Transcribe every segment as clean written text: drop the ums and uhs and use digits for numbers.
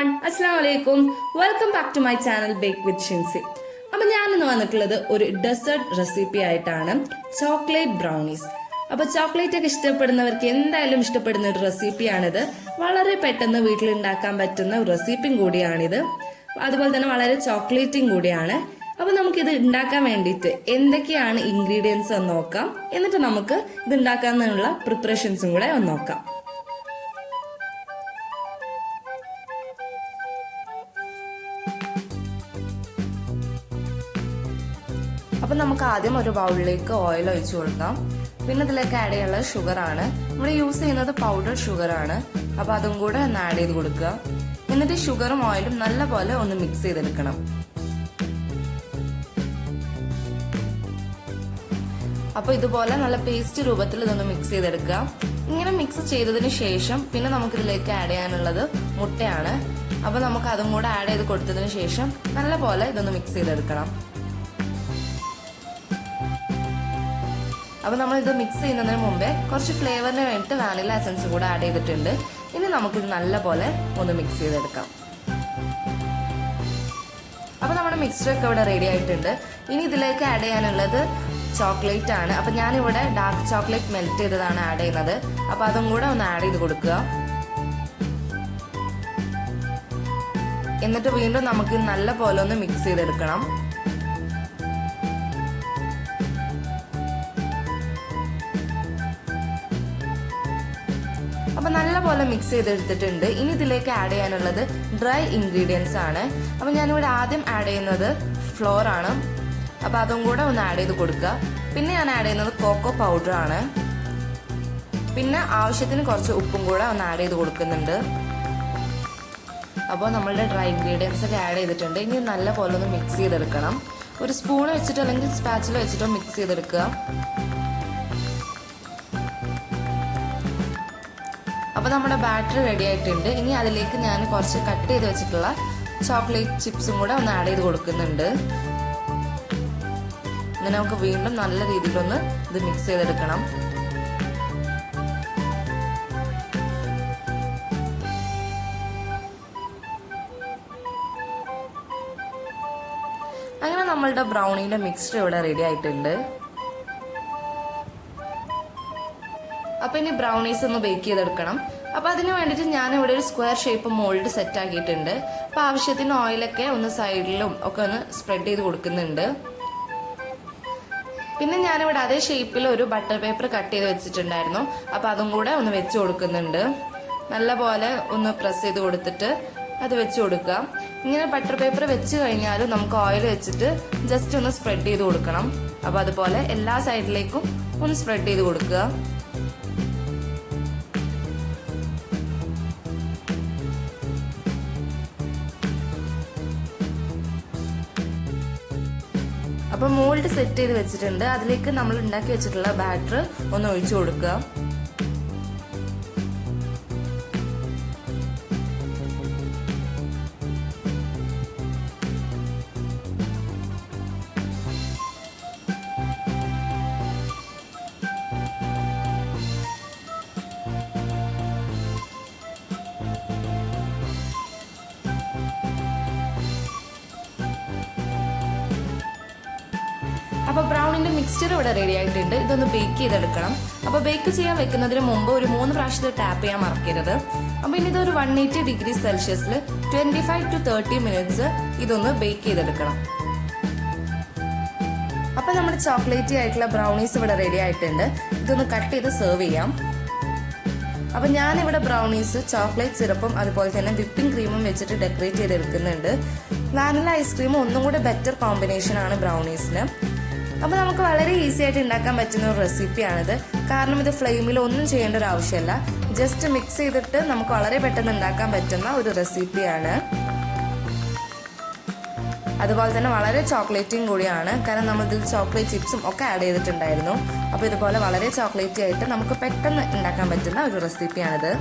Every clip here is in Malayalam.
everyone, Assalamu alaikum. Welcome back to my channel Bake with Shinsi. അപ്പോൾ ഞാൻ ഇന്ന് വന്നിട്ടുള്ളത് ഒരു ഡെസേർട്ട് റെസിപ്പി ആയിട്ടാണ്, ചോക്ലേറ്റ് ബ്രൗണീസ്. അപ്പോൾ ചോക്ലേറ്റ് ഒക്കെ ഇഷ്ടപ്പെടുന്നവർക്ക് എന്തായാലും ഇഷ്ടപ്പെടുന്ന ഒരു റെസിപ്പിയാണിത്. വളരെ പെട്ടെന്ന് വീട്ടിൽ ഉണ്ടാക്കാൻ പറ്റുന്ന ഒരു റെസിപ്പിയും കൂടിയാണിത്. അതുപോലെ തന്നെ വളരെ ചോക്ലേറ്റിംഗ് കൂടിയാണ്. അപ്പോൾ നമുക്കിത് ഉണ്ടാക്കാൻ വേണ്ടിയിട്ട് എന്തൊക്കെയാണ് ഇൻഗ്രീഡിയൻസ് എന്ന് നോക്കാം. എന്നിട്ട് നമുക്ക് ഇത് ഉണ്ടാക്കാനുള്ള പ്രിപ്പറേഷൻസും കൂടെ ഒന്ന് നോക്കാം. അപ്പം നമുക്ക് ആദ്യം ഒരു ബൗളിലേക്ക് ഓയിൽ ഒഴിച്ചു കൊടുക്കാം. പിന്നെ ഇതിലേക്ക് ആഡ് ചെയ്യാനുള്ളത് ഷുഗറാണ്. നമ്മൾ യൂസ് ചെയ്യുന്നത് പൗഡർ ഷുഗറാണ്. അപ്പോൾ അതും കൂടെ ഒന്ന് ആഡ് ചെയ്ത് കൊടുക്കുക. എന്നിട്ട് ഷുഗറും ഓയിലും നല്ലപോലെ ഒന്ന് മിക്സ് ചെയ്തെടുക്കണം. അപ്പോൾ ഇതുപോലെ നല്ല പേസ്റ്റ് രൂപത്തിൽ ഇതൊന്ന് മിക്സ് ചെയ്തെടുക്കുക. ഇങ്ങനെ മിക്സ് ചെയ്തതിന് ശേഷം പിന്നെ നമുക്കിതിലേക്ക് ആഡ് ചെയ്യാനുള്ളത് മുട്ടയാണ്. അപ്പോൾ നമുക്ക് അതും കൂടെ ആഡ് ചെയ്ത് കൊടുത്തതിന് ശേഷം നല്ലപോലെ ഇതൊന്ന് മിക്സ് ചെയ്തെടുക്കണം. അപ്പോൾ നമ്മൾ ഇത് മിക്സ് ചെയ്യുന്നതിന് മുമ്പേ കുറച്ച് ഫ്ലേവറിന് വേണ്ടിയിട്ട് വാനില എസൻസ് കൂടെ ആഡ് ചെയ്തിട്ടുണ്ട്. ഇനി നമുക്കിത് നല്ലപോലെ ഒന്ന് മിക്സ് ചെയ്തെടുക്കാം. അപ്പോൾ നമ്മുടെ മിക്സ്ചറൊക്കെ ഇവിടെ റെഡി ആയിട്ടുണ്ട്. ഇനി ഇതിലേക്ക് ആഡ് ചെയ്യാനുള്ളത് ചോക്ലേറ്റ് ആണ്. അപ്പോൾ ഞാനിവിടെ ഡാർക്ക് ചോക്ലേറ്റ് മെൽറ്റ് ചെയ്തതാണ് ആഡ് ചെയ്യുന്നത്. അപ്പോൾ അതും കൂടെ ഒന്ന് ആഡ് ചെയ്ത് കൊടുക്കുക. എന്നിട്ട് വീണ്ടും നമുക്ക് നല്ലപോലെ ഒന്ന് മിക്സ് ചെയ്തെടുക്കണം. അപ്പോൾ നല്ലപോലെ മിക്സ് ചെയ്തെടുത്തിട്ടുണ്ട്. ഇനി ഇതിലേക്ക് ആഡ് ചെയ്യാനുള്ളത് ഡ്രൈ ഇൻഗ്രീഡിയൻസ് ആണ്. അപ്പോൾ ഞാനിവിടെ ആദ്യം ആഡ് ചെയ്യുന്നത് ഫ്ലോർ ആണ്. അപ്പോൾ അതും കൂടെ ഒന്ന് ആഡ് ചെയ്ത് കൊടുക്കുക. പിന്നെ ഞാൻ ആഡ് ചെയ്യുന്നത് കോക്കോ പൗഡർ ആണ്. പിന്നെ ആവശ്യത്തിന് കുറച്ച് ഉപ്പും കൂടെ ഒന്ന് ആഡ് ചെയ്ത് കൊടുക്കുന്നുണ്ട്. അപ്പോൾ നമ്മളുടെ ഡ്രൈ ഇൻഗ്രീഡിയൻസ് ഒക്കെ ആഡ് ചെയ്തിട്ടുണ്ട്. ഇനി നല്ലപോലെ ഒന്ന് മിക്സ് ചെയ്തെടുക്കണം. ഒരു സ്പൂൺ വെച്ചിട്ടോ അല്ലെങ്കിൽ സ്പാച്ചില വെച്ചിട്ടോ മിക്സ് ചെയ്തെടുക്കുക. അപ്പോൾ നമ്മുടെ ബാറ്റർ റെഡി ആയിട്ടുണ്ട്. ഇനി അതിലേക്ക് ഞാൻ കുറച്ച് കട്ട് ചെയ്ത് വെച്ചിട്ടുള്ള ചോക്ലേറ്റ് ചിപ്സും കൂടെ ഒന്ന് ആഡ് ചെയ്ത് കൊടുക്കുന്നുണ്ട്. ഇങ്ങനെ നമുക്ക് വീണ്ടും നല്ല രീതിയിലൊന്ന് ഇത് മിക്സ് ചെയ്തെടുക്കണം. അങ്ങനെ നമ്മളുടെ ബ്രൗണിയുടെ മിക്സ്ചർ ഇവിടെ റെഡി ആയിട്ടുണ്ട്. അപ്പോൾ ഇനി ബ്രൗണീസ് ഒന്ന് ബേക്ക് ചെയ്തെടുക്കണം. അപ്പോൾ അതിന് വേണ്ടിയിട്ട് ഞാനിവിടെ ഒരു സ്ക്വയർ ഷേപ്പ് മോൾഡ് സെറ്റ് ആക്കിയിട്ടുണ്ട്. അപ്പോൾ ആവശ്യത്തിന് ഓയിലൊക്കെ ഒന്ന് സൈഡിലും ഒക്കെ ഒന്ന് സ്പ്രെഡ് ചെയ്ത് കൊടുക്കുന്നുണ്ട്. പിന്നെ ഞാനിവിടെ അതേ ഷേപ്പിൽ ഒരു ബട്ടർ പേപ്പർ കട്ട് ചെയ്ത് വെച്ചിട്ടുണ്ടായിരുന്നു. അപ്പോൾ അതും കൂടെ ഒന്ന് വെച്ച് കൊടുക്കുന്നുണ്ട്. നല്ലപോലെ ഒന്ന് പ്രസ് ചെയ്ത് കൊടുത്തിട്ട് അത് വെച്ച് കൊടുക്കുക. ഇങ്ങനെ ബട്ടർ പേപ്പർ വെച്ച് കഴിഞ്ഞാൽ നമുക്ക് ഓയിൽ വെച്ചിട്ട് ജസ്റ്റ് ഒന്ന് സ്പ്രെഡ് ചെയ്ത് കൊടുക്കണം. അപ്പോൾ അതുപോലെ എല്ലാ സൈഡിലേക്കും ഒന്ന് സ്പ്രെഡ് ചെയ്ത് കൊടുക്കുക. അപ്പോൾ മോൾഡ് സെറ്റ് ചെയ്ത് വെച്ചിട്ടുണ്ട്. അതിലേക്ക് നമ്മൾ ഉണ്ടാക്കി വെച്ചിട്ടുള്ള ബാറ്റർ ഒന്ന് ഒഴിച്ചു കൊടുക്കുക. അപ്പോൾ ബ്രൗണിന്റെ മിക്സ്ചർ ഇവിടെ റെഡി ആയിട്ടുണ്ട്. ഇതൊന്ന് ബേക്ക് ചെയ്തെടുക്കണം. അപ്പോൾ ബേക്ക് ചെയ്യാൻ വെക്കുന്നതിന് മുമ്പ് ഒരു 3 പ്രാവശ്യത്തെ ടാപ്പ് ചെയ്യാൻ മറക്കരുത്. അപ്പോൾ ഇനി ഇതൊരു 180 ഡിഗ്രി സെൽഷ്യസിൽ 25 to 30 മിനിറ്റ്സ് ഇതൊന്ന് ബേക്ക് ചെയ്തെടുക്കണം. അപ്പോൾ നമ്മുടെ ചോക്ലേറ്റി ആയിട്ടുള്ള ബ്രൗണീസ് ഇവിടെ റെഡി ആയിട്ടുണ്ട്. ഇതൊന്ന് കട്ട് ചെയ്ത് സെർവ് ചെയ്യാം. അപ്പോൾ ഞാനിവിടെ ബ്രൗണീസ് ചോക്ലേറ്റ് സിറപ്പും അതുപോലെ തന്നെ വിപ്പിംഗ് ക്രീമും വെച്ചിട്ട് ഡെക്കറേറ്റ് ചെയ്തെടുക്കുന്നുണ്ട്. വാനില ഐസ്ക്രീമും ഒന്നും കൂടെ ബെറ്റർ കോമ്പിനേഷൻ ആണ് ബ്രൗണീസിന്. അപ്പോൾ നമുക്ക് വളരെ ഈസി ആയിട്ട് ഉണ്ടാക്കാൻ പറ്റുന്ന ഒരു റെസിപ്പിയാണിത്. കാരണം ഇത് ഫ്ലെയിമിൽ ഒന്നും ചെയ്യേണ്ട ഒരു ആവശ്യമില്ല. ജസ്റ്റ് മിക്സ് ചെയ്തിട്ട് നമുക്ക് വളരെ പെട്ടെന്ന് ഉണ്ടാക്കാൻ പറ്റുന്ന ഒരു റെസിപ്പിയാണ്. അതുപോലെ തന്നെ വളരെ ചോക്ലേറ്റിയും കൂടിയാണ്. കാരണം നമ്മൾ ഇതിൽ ചോക്ലേറ്റ് ചിപ്സും ഒക്കെ ആഡ് ചെയ്തിട്ടുണ്ടായിരുന്നു. അപ്പോൾ ഇതുപോലെ വളരെ ചോക്ലേറ്റി ആയിട്ട് നമുക്ക് പെട്ടെന്ന് ഉണ്ടാക്കാൻ പറ്റുന്ന ഒരു റെസിപ്പിയാണിത്.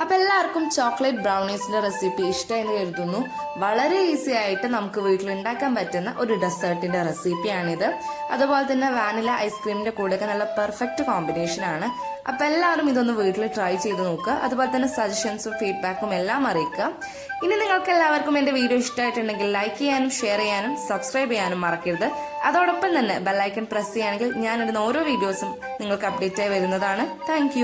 അപ്പൊ എല്ലാവർക്കും ചോക്ലേറ്റ് ബ്രൗണീസിന്റെ റെസിപ്പി ഇഷ്ടമെന്ന് കരുതുന്നു. വളരെ ഈസി ആയിട്ട് നമുക്ക് വീട്ടിൽ ഉണ്ടാക്കാൻ പറ്റുന്ന ഒരു ഡെസേർട്ടിന്റെ റെസിപ്പിയാണിത്. അതുപോലെ തന്നെ വാനില ഐസ്ക്രീമിന്റെ കൂടെയൊക്കെ നല്ല പെർഫെക്റ്റ് കോമ്പിനേഷൻ ആണ്. അപ്പൊ എല്ലാവരും ഇതൊന്ന് വീട്ടിൽ ട്രൈ ചെയ്ത് നോക്കുക. അതുപോലെ തന്നെ സജഷൻസും ഫീഡ്ബാക്കും എല്ലാം അറിയിക്കുക. ഇനി നിങ്ങൾക്ക് എല്ലാവർക്കും എന്റെ വീഡിയോ ഇഷ്ടമായിട്ടുണ്ടെങ്കിൽ ലൈക്ക് ചെയ്യാനും ഷെയർ ചെയ്യാനും സബ്സ്ക്രൈബ് ചെയ്യാനും മറക്കരുത്. അതോടൊപ്പം തന്നെ ബെല്ലൈക്കൺ പ്രസ് ചെയ്യുകയാണെങ്കിൽ ഞാൻ ഇടുന്ന ഓരോ വീഡിയോസും നിങ്ങൾക്ക് അപ്ഡേറ്റ് ആയി വരുന്നതാണ്. താങ്ക്